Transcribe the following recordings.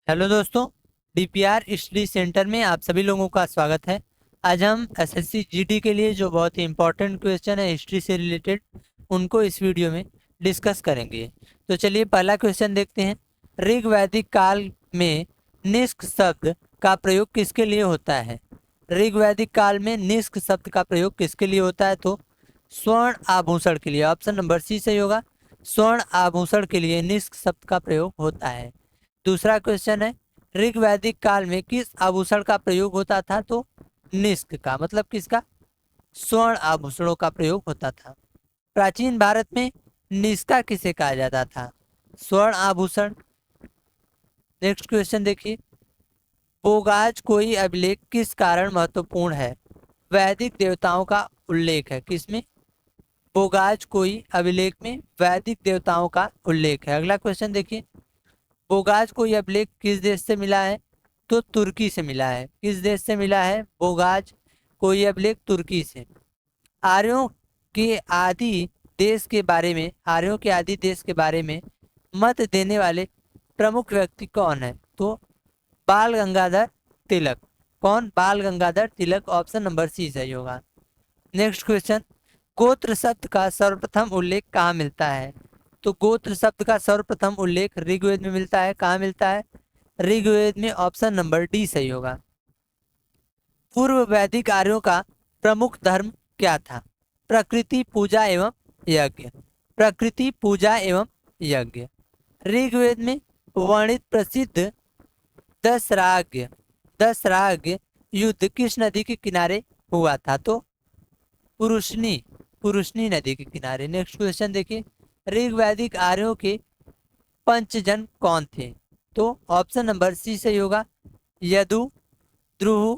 Hello दोस्तों, DPR study centre में आप सभी लोगों का स्वागत है। आज हम एसएससी जीडी के लिए जो बहुत ही इंपॉर्टेंट क्वेश्चन है हिस्ट्री से रिलेटेड, उनको इस वीडियो में डिस्कस करेंगे। तो चलिए पहला क्वेश्चन देखते हैं। ऋग वैदिक काल में निष्क शब्द का प्रयोग किसके लिए होता है? ऋग वैदिक काल में निष्क शब्द का प्रयोग किसके लिए होता है? तो स्वर्ण आभूषण के लिए। ऑप्शन नंबर सी सही होगा। स्वर्ण आभूषण के लिए निष्क शब्द का प्रयोग होता है। दूसरा क्वेश्चन है, ऋग वैदिक काल में किस आभूषण का प्रयोग होता था? तो निष्क का, मतलब किसका? स्वर्ण आभूषणों का प्रयोग होता था। प्राचीन भारत में निष्का किसे कहा जाता था? स्वर्ण आभूषण। नेक्स्ट क्वेश्चन देखिए, बोगाज कोई अभिलेख किस कारण महत्वपूर्ण है? वैदिक देवताओं का उल्लेख है। किसमें? बोगाज कोई अभिलेख में वैदिक देवताओं का उल्लेख है। अगला क्वेश्चन देखिए, बोगाज को यह अभिलेख किस देश से मिला है? तो तुर्की से मिला है। किस देश से मिला है बोगाज को यह अभिलेख? तुर्की से। आर्यों के आदि देश के बारे में आर्यों के आदि देश के बारे में मत देने वाले प्रमुख व्यक्ति कौन है? तो बाल गंगाधर तिलक। कौन? बाल Gangadhar Tilak. Option number C सही होगा। नेक्स्ट क्वेश्चन, गोत्र शब्द का सर्वप्रथम उल्लेख कहाँ मिलता है? तो गोत्र शब्द का सर्वप्रथम उल्लेख ऋग्वेद में मिलता है। कहाँ मिलता है? ऋग्वेद में। ऑप्शन नंबर डी सही होगा। पूर्व वैदिक आर्यों का प्रमुख धर्म क्या था? प्रकृति पूजा एवं यज्ञ। प्रकृति पूजा एवं यज्ञ। ऋग्वेद में वर्णित प्रसिद्ध दशराग्य दशराग्य युद्ध किस नदी के किनारे हुआ था? तो पुरुषनी पुरुषनी नदी के किनारे। नेक्स्ट क्वेश्चन देखिए, ऋग वैदिक आर्यों के पंचजन कौन थे? तो ऑप्शन नंबर सी सही होगा। यदु, ध्रुव,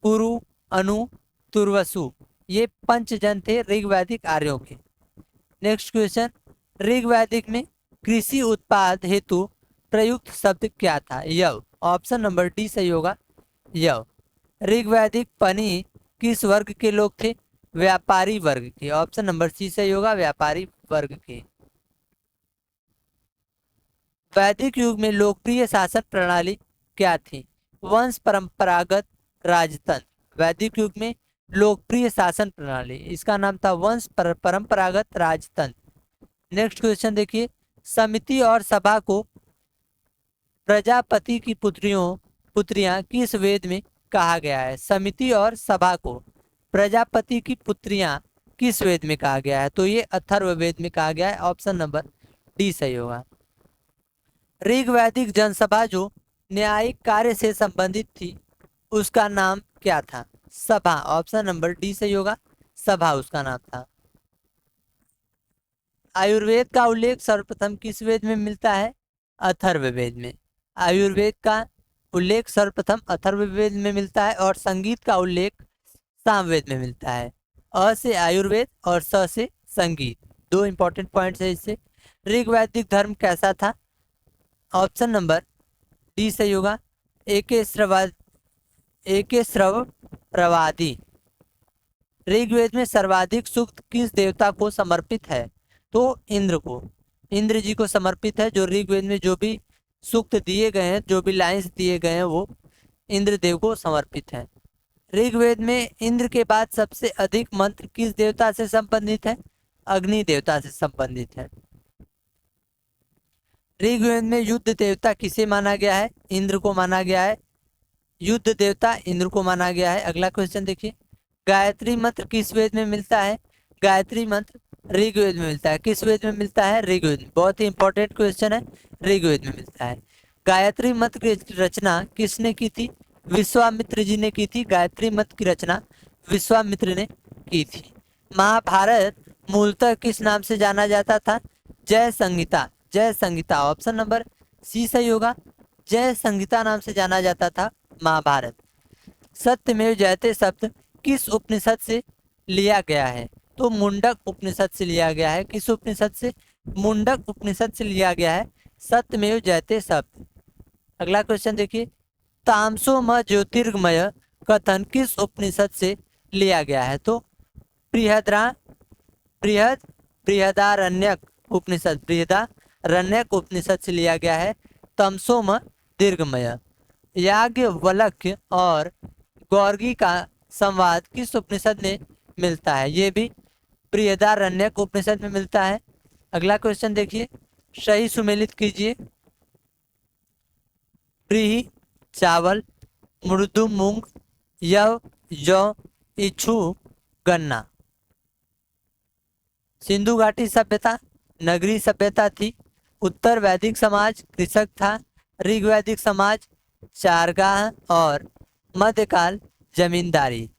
पुरु, अनु, तुर्वसु। ये पंचजन थे ऋग वैदिक आर्यों के। नेक्स्ट क्वेश्चन, ऋग वैदिक में कृषि उत्पाद हेतु प्रयुक्त शब्द क्या था? यव। ऑप्शन नंबर डी सही होगा। यव। ऋग वैदिक पनी किस वर्ग के लोग थे? व्यापारी वर्ग के। ऑप्शन नंबर सी सही होगा। व्यापारी वर्ग के। वैदिक युग में लोकप्रिय शासन प्रणाली क्या थी? वंश परंपरागत राजतंत्र। वैदिक युग में लोकप्रिय शासन प्रणाली, इसका नाम था वंश परंपरागत राजतंत्र। नेक्स्ट क्वेश्चन देखिए, समिति और सभा को प्रजापति की पुत्रियां किस वेद में कहा गया है? समिति और सभा को प्रजापति की पुत्रियां किस वेद में कहा गया है? तो ये अथर्ववेद में कहा गया है। ऑप्शन नंबर डी सही होगा। ऋग वैदिक जनसभा जो न्यायिक कार्य से संबंधित थी, उसका नाम क्या था? सभा। ऑप्शन नंबर डी सही होगा। सभा उसका नाम था। आयुर्वेद का उल्लेख सर्वप्रथम किस वेद में मिलता है? अथर्ववेद में। आयुर्वेद का उल्लेख सर्वप्रथम अथर्ववेद में मिलता है और संगीत का उल्लेख सामवेद में मिलता है। अ से आयुर्वेद और स से संगीत। दो इंपॉर्टेंट पॉइंट्स है इससे। ऋग वैदिक धर्म कैसा था? ऑप्शन नंबर डी सही होगा। एके श्रव प्रवादी। ऋग्वेद में सर्वाधिक सूक्त किस देवता को समर्पित है? तो इंद्र को। इंद्र जी को समर्पित है। जो ऋग्वेद में जो भी सूक्त दिए गए हैं, जो भी लाइंस दिए गए हैं, वो इंद्र देव को समर्पित है। ऋग्वेद में इंद्र के बाद सबसे अधिक मंत्र किस देवता से संबंधित है? अग्नि देवता से संबंधित है। ऋग्वेद में युद्ध देवता किसे माना गया है? इंद्र को माना गया है। युद्ध देवता इंद्र को माना गया है। अगला क्वेश्चन देखिए, गायत्री मंत्र किस वेद में मिलता है? गायत्री मंत्र ऋग्वेद में मिलता है। किस वेद में मिलता है? ऋग्वेद में। बहुत ही इंपॉर्टेंट क्वेश्चन है। ऋग्वेद में मिलता है। गायत्री मंत्र की रचना किसने की थी? विश्वामित्र जी ने की थी। गायत्री मंत्र की रचना विश्वामित्र ने की थी। महाभारत मूलतः किस नाम से जाना जाता था? जय संहिता। जय संहिता। ऑप्शन नंबर सी सही होगा। जय संहिता नाम से जाना जाता था महाभारत। सत्यमेव जयते शब्द किस उपनिषद से लिया गया है? तो मुंडक उपनिषद से लिया गया है। किस उपनिषद से? मुंडक उपनिषद से लिया गया है सत्यमेव जयते शब्द। अगला क्वेश्चन देखिए, तामसो म ज्योतिर्गमय कथन किस उपनिषद से लिया गया है? तो बृहद्रा बृहद बृहदारण्यक उपनिषद। बृहदारण्यक उपनिषद से लिया गया है तमसोम दीर्घमय। याज्ञवल्क्य और गौर्गी का संवाद किस उपनिषद में मिलता है? ये भी बृहदारण्यक उपनिषद में मिलता है। अगला क्वेश्चन देखिए, सही सुमेलित कीजिए। प्रीहि चावल, मृदु मूंग, यव जौ, इच्छु गन्ना। सिंधु घाटी सभ्यता नगरीय सभ्यता थी। उत्तर वैदिक समाज कृषक था। ऋग वैदिक समाज चारगाह और मध्यकाल जमींदारी।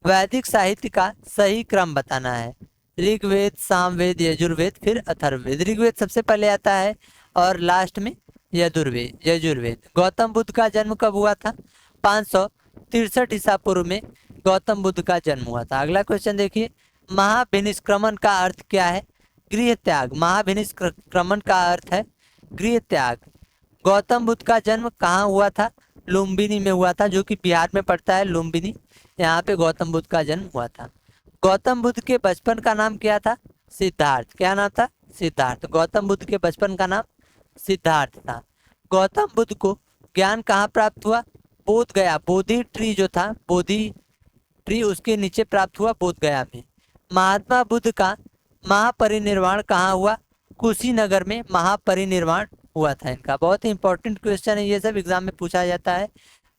वैदिक साहित्य का सही क्रम बताना है। ऋग्वेद, सामवेद, यजुर्वेद, फिर अथर्ववेद। ऋग्वेद सबसे पहले आता है और लास्ट में यजुर्वेद। गौतम बुद्ध का जन्म कब हुआ था? 563 ईसा पूर्व में गौतम बुद्ध का जन्म हुआ था। अगला क्वेश्चन देखिए, महाभिनिष्क्रमण का अर्थ क्या है? गृह त्याग। महाभिनिष्क्रमण का अर्थ है गृह त्याग। गौतम बुद्ध का जन्म कहाँ हुआ था? लुम्बिनी में हुआ था, जो कि बिहार में पड़ता है, लुम्बिनी। यहाँ पे गौतम बुद्ध का जन्म हुआ था। गौतम बुद्ध के बचपन का नाम क्या था? सिद्धार्थ। क्या नाम था? सिद्धार्थ। गौतम बुद्ध के बचपन का नाम सिद्धार्थ था। गौतम बुद्ध को ज्ञान कहाँ प्राप्त हुआ? बोध गया। बोधि ट्री जो था, बोधि ट्री, उसके नीचे प्राप्त हुआ, बोध गया में। महात्मा बुद्ध का महापरिनिर्वाण कहाँ हुआ? कुशीनगर में महापरिनिर्वाण हुआ था इनका। बहुत ही इंपॉर्टेंट क्वेश्चन है, ये सब एग्जाम में पूछा जाता है।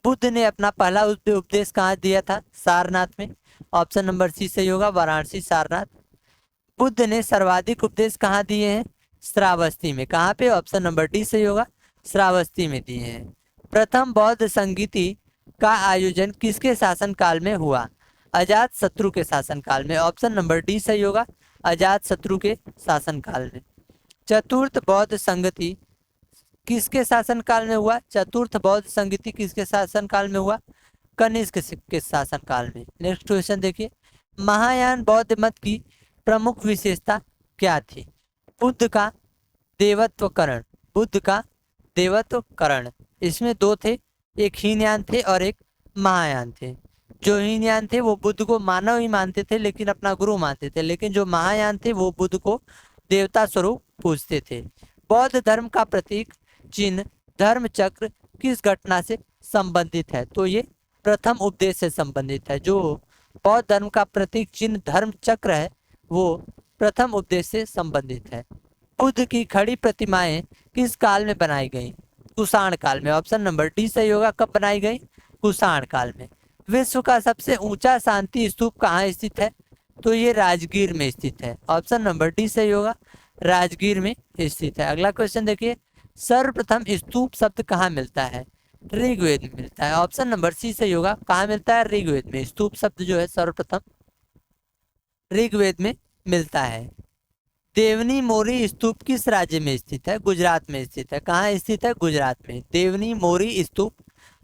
बुद्ध ने अपना पहला उपदेश कहाँ दिया था? सारनाथ में। ऑप्शन नंबर सी सही होगा, वाराणसी, सारनाथ। बुद्ध ने सर्वाधिक उपदेश कहाँ दिए हैं? श्रावस्ती में। कहाँ पे? ऑप्शन नंबर डी सही होगा, श्रावस्ती में दिए हैं। प्रथम बौद्ध संगीति का आयोजन किसके शासनकाल में हुआ? अजात शत्रु के शासनकाल में। ऑप्शन नंबर डी सही होगा, अजात शत्रु के शासनकाल में। चतुर्थ बौद्ध संगति किसके शासनकाल में हुआ? चतुर्थ बौद्ध संगति किसके शासनकाल में हुआ? कनिष्क के शासनकाल में। नेक्स्ट क्वेश्चन देखिए, महायान बौद्ध मत की प्रमुख विशेषता क्या थी? बुद्ध का देवत्वकरण। बुद्ध का देवत्वकरण, इसमें दो थे, एक हीनयान थे और एक महायान थे। जो हीनयान थे वो बुद्ध को मानव ही मानते थे, लेकिन अपना गुरु मानते थे, लेकिन जो महायान थे वो बुद्ध को देवता स्वरूप पूजते थे। बौद्ध धर्म का प्रतीक चिन्ह धर्म चक्र किस घटना से संबंधित है? तो ये प्रथम उपदेश से संबंधित है। जो बौद्ध धर्म का प्रतीक चिन्ह धर्म चक्र है वो प्रथम उपदेश से संबंधित है। बुद्ध की खड़ी प्रतिमाएं किस काल में बनाई गई? कुषाण काल में। ऑप्शन नंबर डी सही होगा, कब बनाई गई? कुषाण काल में। विश्व का सबसे ऊंचा शांति स्तूप कहाँ स्थित है? तो ये राजगीर में स्थित है। ऑप्शन नंबर डी सही होगा, राजगीर में स्थित है। अगला क्वेश्चन देखिए, सर्वप्रथम स्तूप शब्द कहाँ मिलता है? ऋग्वेद में मिलता है। ऑप्शन नंबर सी सही होगा, कहाँ मिलता है? ऋग्वेद में। स्तूप शब्द जो है सर्वप्रथम ऋग्वेद में मिलता है। देवनी मोरी स्तूप किस राज्य में स्थित है? गुजरात में स्थित है। कहाँ स्थित है? गुजरात में। देवनी मोरी स्तूप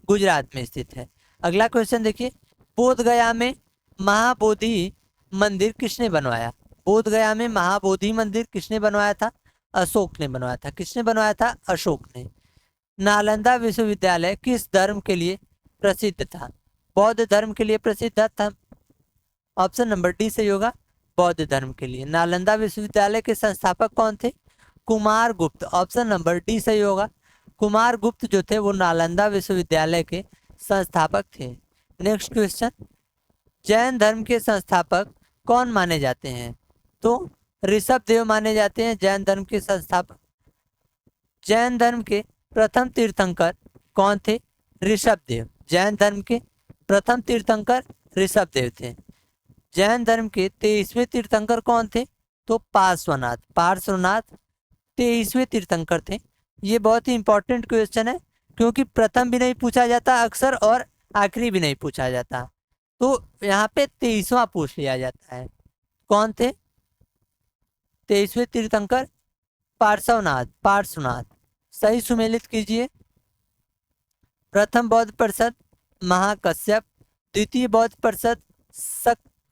गुजरात में स्थित है। अगला क्वेश्चन देखिए, बोध गया में महाबोधि मंदिर किसने बनवाया? बोध गया में महाबोधि मंदिर किसने बनवाया था? अशोक ने बनवाया था। किसने बनवाया था? अशोक ने। नालंदा विश्वविद्यालय किस धर्म के लिए प्रसिद्ध था? बौद्ध धर्म के लिए प्रसिद्ध था। ऑप्शन नंबर डी सही होगा, बौद्ध धर्म के लिए। नालंदा विश्वविद्यालय के संस्थापक कौन थे? कुमार गुप्त। ऑप्शन नंबर डी सही होगा, कुमार गुप्त जो थे वो नालंदा विश्वविद्यालय के संस्थापक थे। नेक्स्ट क्वेश्चन, जैन धर्म के संस्थापक कौन माने जाते हैं? तो ऋषभ देव माने जाते हैं जैन धर्म के संस्थापक। जैन धर्म के प्रथम तीर्थंकर कौन थे? ऋषभ देव। जैन धर्म के प्रथम तीर्थंकर ऋषभ देव थे। जैन धर्म के 23वें तीर्थंकर कौन थे? तो पार्श्वनाथ। पार्श्वनाथ 23वें तीर्थंकर थे। ये बहुत ही इंपॉर्टेंट क्वेश्चन है, क्योंकि प्रथम भी नहीं पूछा जाता अक्सर और आखिरी भी नहीं पूछा जाता, तो यहाँ पे 23वां पूछ लिया जाता है। कौन थे 23वें तीर्थंकर? पार्श्वनाथ। पार्श्वनाथ। सही सुमेलित कीजिए। प्रथम बौद्ध परिषद महाकश्यप, द्वितीय बौद्ध परिषद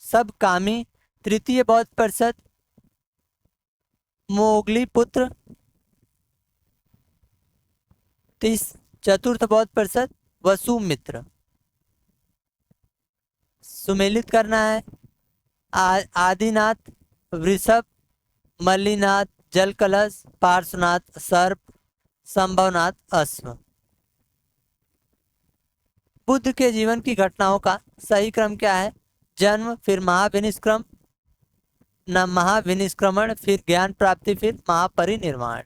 सबकामी, तृतीय बौद्ध परिषद मोगली पुत्र, चतुर्थ बौद्ध परिषद वसुमित्र। सुमेलित करना है। आदिनाथ, वृषभ, मल्लीनाथ, जल कलश, पार्श्वनाथ, सर्प, संभवनाथ अश्व। बुद्ध के जीवन की घटनाओं का सही क्रम क्या है? जन्म, फिर महाविनिष्क्रम, न महाविनिष्क्रमण, फिर ज्ञान प्राप्ति, फिर महापरिनिर्वाण।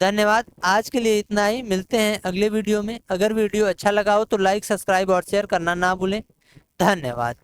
धन्यवाद। आज के लिए इतना ही। मिलते हैं अगले वीडियो में। अगर वीडियो अच्छा लगा हो तो लाइक, सब्सक्राइब और शेयर करना ना भूलें। धन्यवाद।